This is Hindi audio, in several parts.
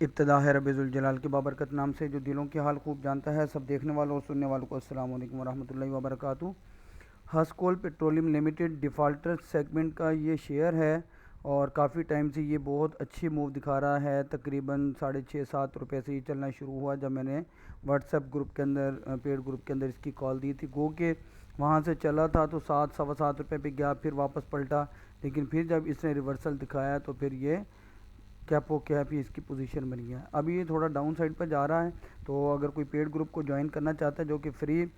इब्तिदा है रब्बिल जलाल के बाबरकत नाम से जो दिलों के हाल खूब जानता है। सब देखने वालों और सुनने वालों को अस्सलाम वालेकुम वरहमतुल्लाहि वबरकातुहू। हस्कोल पेट्रोलियम लिमिटेड डिफ़ॉल्टर सेगमेंट का ये शेयर है और काफ़ी टाइम से ये बहुत अच्छी मूव दिखा रहा है। तकरीबन 6.5-7 रुपये से ये चलना शुरू हुआ जब मैंने व्हाट्सएप ग्रुप के अंदर पेड ग्रुप के अंदर इसकी कॉल दी थी। गो के वहाँ से चला था तो 7-7.25 रुपये पे गया, फिर वापस पलटा, लेकिन फिर जब इसने रिवर्सल दिखाया तो फिर ये कैपो कैप ही इसकी पोजीशन बनी है। अभी ये थोड़ा डाउन साइड पर जा रहा है, तो अगर कोई पेड ग्रुप को ज्वाइन करना चाहता है, जो कि फ्री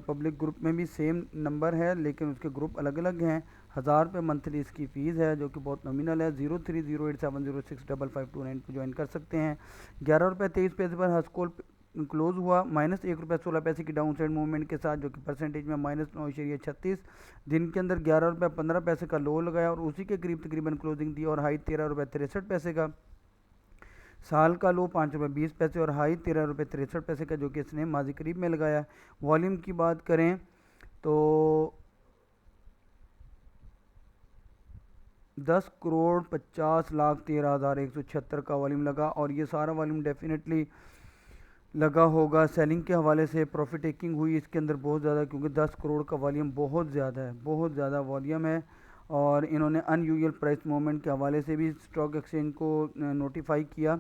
पब्लिक ग्रुप में भी सेम नंबर है लेकिन उसके ग्रुप अलग अलग हैं। 1000 रुपये मंथली इसकी फ़ीस है जो कि बहुत नॉमिनल है। 0308706552 पर ज्वाइन कर सकते हैं। 11 रुपये 23 पैसे पर हस्कोल क्लोज हुआ -1 रुपये 16 पैसे की डाउन साइड मूवमेंट के साथ, जो कि परसेंटेज में -9.36। दिन के अंदर 11 रुपये 15 पैसे का लो लगाया और उसी के करीब तकरीबन क्लोजिंग दी और हाई 13 रुपये 63 पैसे का। साल का लो 5 रुपये 20 पैसे और हाई 13 रुपये 63 पैसे का, जो कि इसने माजी करीब में लगाया। वॉल्यूम की बात करें तो 10,50,13,176 का वॉल्यूम लगा और ये सारा वॉल्यूम डेफिनेटली लगा होगा सेलिंग के हवाले से। प्रॉफिट टेकिंग हुई इसके अंदर बहुत ज़्यादा, क्योंकि 10 करोड़ का वॉल्यूम बहुत ज़्यादा है, बहुत ज़्यादा वॉल्यूम है। और इन्होंने अनयूजुअल प्राइस मूवमेंट के हवाले से भी स्टॉक एक्सचेंज को नोटिफाई किया।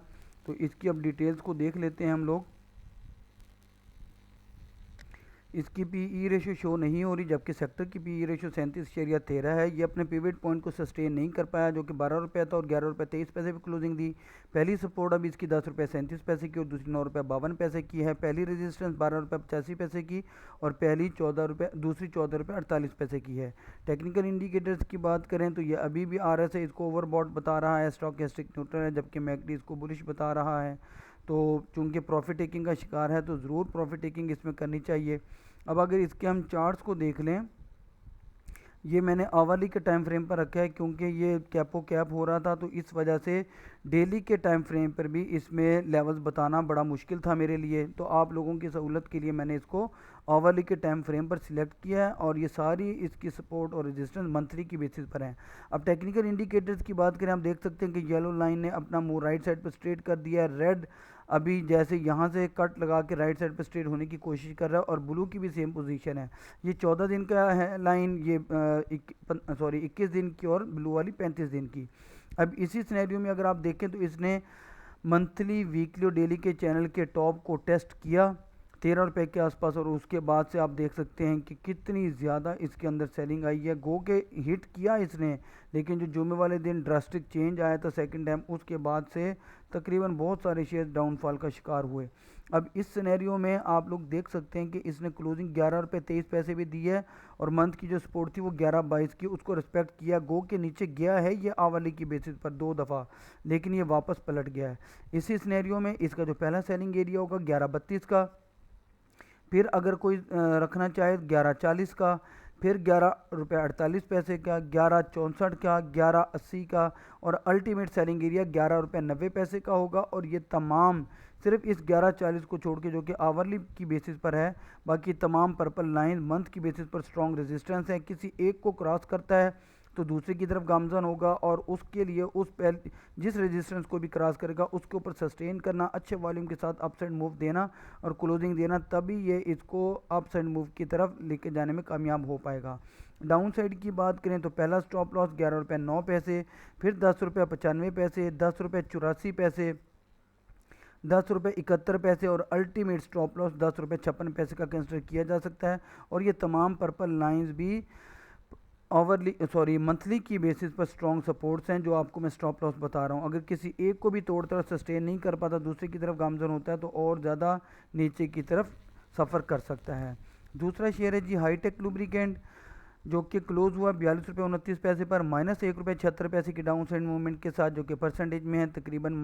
तो इसकी अब डिटेल्स को देख लेते हैं हम लोग। इसकी पीई रेशो शो नहीं हो रही, जबकि सेक्टर की पीई रेशो 37.13 है। ये अपने पिवट पॉइंट को सस्टेन नहीं कर पाया, जो कि 12 रुपये था और 11 रुपये 23 पैसे पे क्लोजिंग दी। पहली सपोर्ट अब इसकी 10 रुपये 37 पैसे की और दूसरी 9 रुपये 52 पैसे की है। पहली रेजिस्टेंस 12 रुपये 85 पैसे की और पहली दूसरी 14 रुपये 48 पैसे की है। टेक्निकल इंडिकेटर्स की बात करें तो ये अभी भी RSI इसको ओवरबॉट बता रहा है, स्टॉकेस्टिक न्यूट्रल है, जबकि मैकडी इसको बुलिश बता रहा है। तो चूंकि प्रॉफिट टेकिंग का शिकार है तो ज़रूर प्रॉफिट टेकिंग इसमें करनी चाहिए। अब अगर इसके हम चार्ट्स को देख लें, ये मैंने आवरली के टाइम फ्रेम पर रखा है क्योंकि ये कैपो कैप हो रहा था, तो इस वजह से डेली के टाइम फ्रेम पर भी इसमें लेवल्स बताना बड़ा मुश्किल था मेरे लिए। तो आप लोगों की सहूलत के लिए मैंने इसको आवरली के टाइम फ्रेम पर सिलेक्ट किया है और ये सारी इसकी सपोर्ट और रेजिस्टेंस मंथली की बेसिस पर हैं। अब टेक्निकल इंडिकेटर्स की बात करें, हम देख सकते हैं कि येलो लाइन ने अपना मुंह राइट साइड पर स्ट्रेट कर दिया है। रेड अभी जैसे यहाँ से कट लगा के राइट साइड पर स्ट्रेट होने की कोशिश कर रहा है और ब्लू की भी सेम पोजीशन है। ये 14 दिन का है लाइन, ये 21 दिन की और ब्लू वाली 35 दिन की। अब इसी सिनेरियो में अगर आप देखें तो इसने मंथली, वीकली और डेली के चैनल के टॉप को टेस्ट किया 13 रुपये के आसपास, और उसके बाद से आप देख सकते हैं कि कितनी ज़्यादा इसके अंदर सेलिंग आई है। गो के हिट किया इसने, लेकिन जो जुमे वाले दिन ड्रास्टिक चेंज आया था सेकंड टाइम, उसके बाद से तकरीबन बहुत सारे शेयर डाउनफॉल का शिकार हुए। अब इस सिनेरियो में आप लोग देख सकते हैं कि इसने क्लोजिंग 11 रुपये 23 पैसे भी दी है और मंथ की जो सपोर्ट थी वो 11-22 की, उसको रिस्पेक्ट किया। गो के नीचे गया है ये आवली की बेसिस पर 2 दफ़ा, लेकिन ये वापस पलट गया है। इसी सिनेरियो में इसका जो पहला सेलिंग एरिया होगा 11.32 का, फिर अगर कोई रखना चाहे 11.40 का, फिर 11 रुपये 48 पैसे का, 11.64 का, 11.80 का, और अल्टीमेट सेलिंग एरिया 11 रुपये 90 पैसे का होगा। और ये तमाम सिर्फ इस 11.40 को छोड़ के, जो कि आवरली की बेसिस पर है, बाकी तमाम पर्पल लाइन मंथ की बेसिस पर स्ट्रॉन्ग रेजिस्टेंस है। किसी एक को क्रॉस करता है तो दूसरे की तरफ गामजन होगा और उसके लिए जिस रेजिस्टेंस को भी क्रॉस करेगा उसके ऊपर सस्टेन करना, अच्छे वॉल्यूम के साथ अप साइड मूव देना और क्लोजिंग देना, तभी ये इसको अप साइड मूव की तरफ लेके जाने में कामयाब हो पाएगा। डाउन साइड की बात करें तो पहला स्टॉप लॉस 11 रुपये 9 पैसे, फिर 10 रुपये 95 पैसे, 10 रुपये 84 पैसे, 10 रुपये 71 पैसे और अल्टीमेट स्टॉप लॉस 10 रुपये 56 पैसे का कंसिडर किया जा सकता है। और ये तमाम पर्पल लाइंस भी मंथली की बेसिस पर स्ट्रॉन्ग सपोर्ट्स हैं, जो आपको मैं स्टॉप लॉस बता रहा हूँ। अगर किसी एक को भी तोड़कर सस्टेन नहीं कर पाता, दूसरे की तरफ गामजन होता है, तो और ज़्यादा नीचे की तरफ सफ़र कर सकता है। दूसरा शेयर है जी हाईटेक लुब्रिकेंट, जो कि क्लोज हुआ 42 रुपये 29 पैसे पर, -1 रुपये 76 पैसे की डाउन साइड मूवमेंट के साथ, जो कि परसेंटेज में है तकरीबन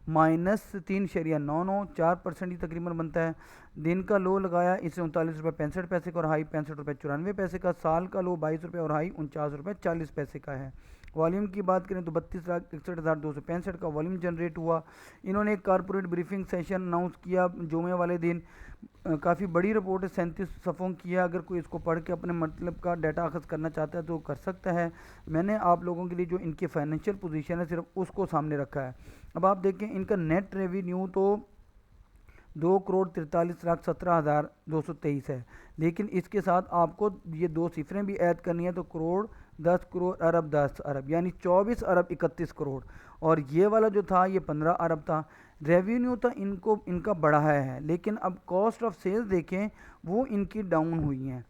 -3.99 4% ही तकरीबन बनता है। दिन का लो लगाया इसने 39 रुपये 65 पैसे का और हाई 65 रुपये 94 पैसे का। साल का लो 22 रुपये और हाई 49 रुपये 40 पैसे का है। वॉल्यूम की बात करें तो 32,61,265 का वॉल्यूम जनरेट हुआ। इन्होंने एक कारपोरेट ब्रीफिंग सेशन अनाउंस किया जुमे वाले दिन। काफ़ी बड़ी रिपोर्ट है, 37 सफ़ों की है। अगर कोई इसको पढ़ के अपने मतलब का डाटा अखज़ करना चाहता है तो कर सकता है। मैंने आप लोगों के लिए जो इनकी फाइनेंशियल पोजीशन है सिर्फ उसको सामने रखा है। अब आप देखें इनका नेट रेवेन्यू तो 2,43,17,223 है, लेकिन इसके साथ आपको ये दो सिफरें भी ऐड करनी है तो करोड़ 10 करोड़ अरब 10 अरब यानी 24 अरब 31 करोड़, और ये वाला जो था ये 15 अरब था। रेवेन्यू तो इनका बढ़ा है, लेकिन अब कॉस्ट ऑफ सेल्स देखें वो इनकी डाउन हुई हैं।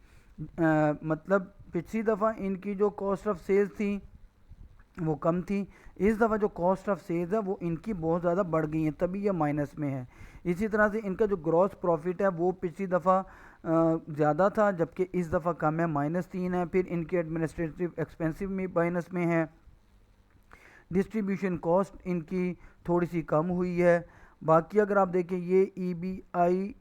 मतलब पिछली दफ़ा इनकी जो कॉस्ट ऑफ सेल्स थी वो कम थी, इस दफ़ा जो कॉस्ट ऑफ सेल्स है वो इनकी बहुत ज़्यादा बढ़ गई है, तभी ये माइनस में है। इसी तरह से इनका जो ग्रॉस प्रॉफिट है वो पिछली दफ़ा ज़्यादा था, जबकि इस दफ़ा कम है, -3 है। फिर इनके एडमिनिस्ट्रेटिव एक्सपेंसिव में माइनस में है। डिस्ट्रीब्यूशन कॉस्ट इनकी थोड़ी सी कम हुई है। बाकी अगर आप देखें ये EBI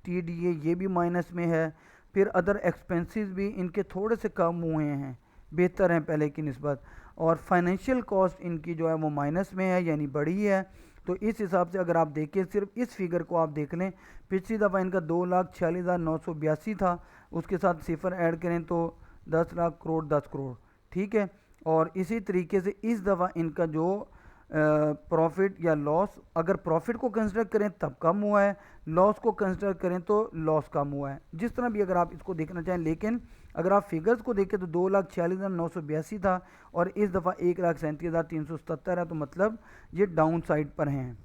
TDA ये भी माइनस में है। फिर अदर एक्सपेंसेस भी इनके थोड़े से कम हुए हैं, बेहतर हैं पहले की निस्बत। और फाइनेंशियल कॉस्ट इनकी जो है वो माइनस में है, यानी बढ़ी है। तो इस हिसाब से अगर आप देखें, सिर्फ इस फिगर को आप देख लें, पिछली दफ़ा इनका 2,46,982 था, उसके साथ सिफर ऐड करें तो 10 लाख करोड़ 10 करोड़, ठीक है। और इसी तरीके से इस दफ़ा इनका जो प्रॉफिट या लॉस, अगर प्रॉफिट को कंसिडर करें तब कम हुआ है, लॉस को कंसिडर करें तो लॉस कम हुआ है। जिस तरह भी अगर आप इसको देखना चाहें, लेकिन अगर आप फिगर्स को देखें तो 2,46,982 था और इस दफ़ा 1,37,377 है, तो मतलब ये डाउन साइड पर हैं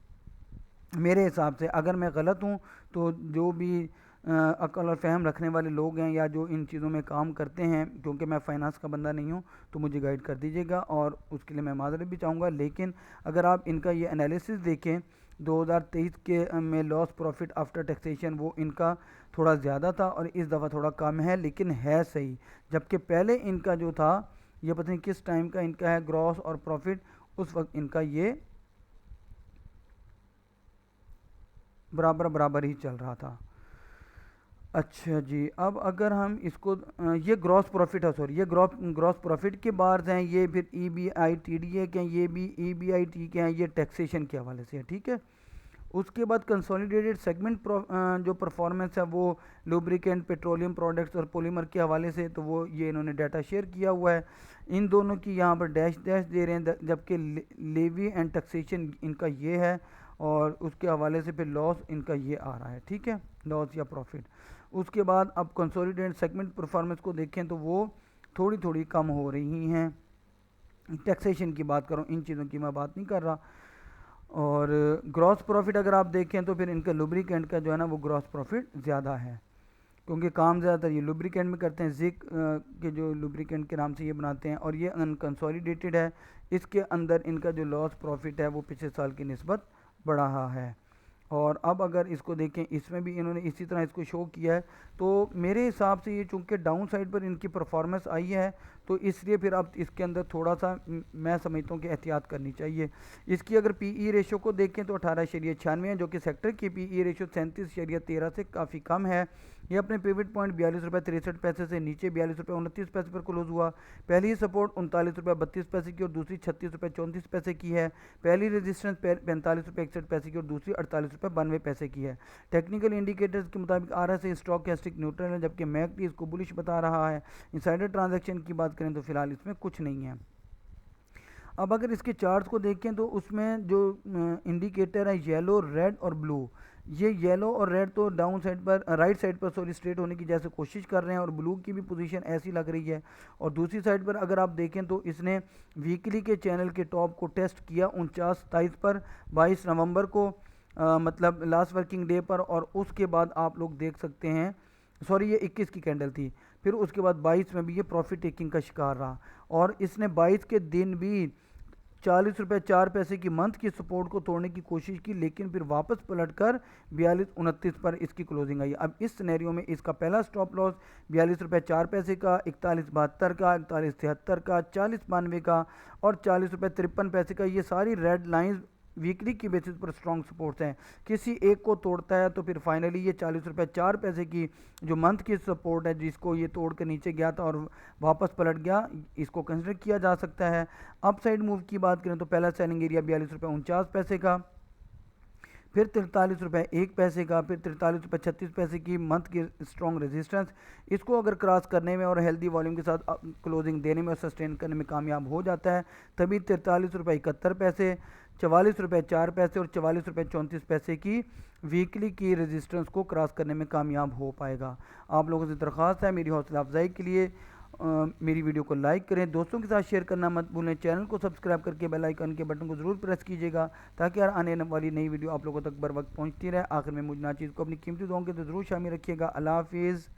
मेरे हिसाब से। अगर मैं गलत हूँ तो जो भी अक्ल और फहम रखने वाले लोग हैं या जो इन चीज़ों में काम करते हैं, क्योंकि मैं फाइनेंस का बंदा नहीं हूँ, तो मुझे गाइड कर दीजिएगा और उसके लिए मैं माज़रत भी चाहूँगा। लेकिन अगर आप इनका ये एनालिसिस देखें 2023 के में लॉस प्रॉफिट आफ्टर टैक्सेशन वो इनका थोड़ा ज़्यादा था और इस दफ़ा थोड़ा कम है, लेकिन है सही। जबकि पहले इनका जो था ये पता नहीं किस टाइम का इनका है ग्रॉस और प्रॉफिट, उस वक्त इनका ये बराबर बराबर ही चल रहा था। अच्छा जी, अब अगर हम इसको ये ग्रॉस प्रॉफिट है, सॉरी, ये ग्रॉस प्रॉफिट के बार्स हैं, ये फिर EBI TDA के हैं, ये भी EBI T के हैं, ये टैक्सेशन के हवाले से है, ठीक है। उसके बाद कंसोलिडेटेड सेगमेंट जो परफॉर्मेंस है वो लुब्रिकेंट, पेट्रोलियम प्रोडक्ट्स और पॉलीमर के हवाले से, तो वो ये इन्होंने डाटा शेयर किया हुआ है। इन दोनों की यहाँ पर डैश डैश दे रहे हैं, जबकि लेवी एंड टैक्सेशन इनका ये है और उसके हवाले से फिर लॉस इनका ये आ रहा है, ठीक है, लॉस या प्रॉफिट। उसके बाद अब कंसोलिडेटेड सेगमेंट परफॉर्मेंस को देखें तो वो थोड़ी थोड़ी कम हो रही हैं। टैक्सेशन की बात करूँ, इन चीज़ों की मैं बात नहीं कर रहा। और ग्रॉस प्रॉफिट अगर आप देखें तो फिर इनका लुब्रिकेंट का जो है ना वो ग्रॉस प्रॉफिट ज़्यादा है, क्योंकि काम ज़्यादातर ये लुब्रिकेंट में करते हैं, जिक के जो लुब्रिकेंट के नाम से ये बनाते हैं, और ये अनकंसोलिडेटेड है। इसके अंदर इनका जो लॉस प्रॉफिट है वो पिछले साल की निस्बत बढ़ा है। और अब अगर इसको देखें, इसमें भी इन्होंने इसी तरह इसको शो किया है। तो मेरे हिसाब से ये चूँकि डाउन साइड पर इनकी परफॉर्मेंस आई है, तो इसलिए फिर अब इसके अंदर थोड़ा सा मैं समझता हूँ कि एहतियात करनी चाहिए। इसकी अगर PE रेशो को देखें तो 18.96 है, जो कि सेक्टर की PE रेशो 37.13 से काफ़ी कम है। ये अपने पिवट पॉइंट 42 रुपये 63 पैसे से नीचे 42 रुपये 29 पैसे पर क्लोज हुआ। पहली सपोर्ट 39 रुपये 32 पैसे की और दूसरी 36 रुपये 34 पैसे की है। पहली रेजिस्टेंस 45 रुपये 61 पैसे की और दूसरी 48 रुपये 92 पैसे की है। टेक्निकल इंडिकेटर्स के मुताबिक RSI स्टॉकेस्टिक न्यूट्रल है, जबकि मैकडी इसको बुलिश बता रहा है। इनसाइडर ट्रांजैक्शन की बात करें तो फिलहाल इसमें कुछ नहीं है। अब अगर इसके चार्ट्स को देखें तो उसमें जो इंडिकेटर है येलो, रेड और ब्लू, ये येलो और रेड तो डाउन साइड पर, राइट साइड पर सॉरी, स्ट्रेट होने की जैसे कोशिश कर रहे हैं, और ब्लू की भी पोजीशन ऐसी लग रही है। और दूसरी साइड पर अगर आप देखें तो इसने वीकली के चैनल के टॉप को टेस्ट किया 49-27 पर 22 नवंबर को, मतलब लास्ट वर्किंग डे पर, और उसके बाद आप लोग देख सकते हैं, सॉरी ये 21 की कैंडल थी, फिर उसके बाद 22 में भी ये प्रॉफिट टेकिंग का शिकार रहा, और इसने 22 के दिन भी 40 रुपये 4 पैसे की मंथ की सपोर्ट को तोड़ने की कोशिश की, लेकिन फिर वापस पलटकर 42.29 पर इसकी क्लोजिंग आई। अब इस सिनेरियो में इसका पहला स्टॉप लॉस 42 रुपये 4 पैसे का, 41.72 का, 41.73 का, 40.92 का और 40 रुपये 53 पैसे का, ये सारी रेड लाइंस वीकली की बेसिस पर स्ट्रॉन्ग सपोर्ट्स हैं। किसी एक को तोड़ता है तो फिर फाइनली ये 40 रुपये 4 पैसे की जो मंथ की सपोर्ट है, जिसको ये तोड़ कर नीचे गया था और वापस पलट गया, इसको कंसिडर किया जा सकता है। अप साइड मूव की बात करें तो पहला सेलिंग एरिया 42 रुपये 49 पैसे का, फिर 43 रुपये 1 पैसे का, फिर 43 रुपये 36 पैसे की मंथ की स्ट्रॉन्ग रेजिस्टेंस। इसको अगर क्रॉस करने में और हेल्दी वॉल्यूम के साथ क्लोजिंग देने में और सस्टेन करने में कामयाब हो जाता है, तभी 43 रुपये 71 पैसे, 44 रुपये 4 पैसे और 44 रुपये 34 पैसे की वीकली की रेजिस्टेंस को क्रॉस करने में कामयाब हो पाएगा। आप लोगों से दरख्वास्त है मेरी हौसला अफजाई के लिए मेरी वीडियो को लाइक करें, दोस्तों के साथ शेयर करना मत भूलें, चैनल को सब्सक्राइब करके बेल आइकन के बटन को ज़रूर प्रेस कीजिएगा ताकि हर आने वाली नई वीडियो आप लोगों तक बर वक्त पहुंचती रहे। आखिर में मुझे नाचीज़ को अपनी कीमती दुआओं के तो ज़रूर शामिल रखिएगा। अल्लाह हाफिज़।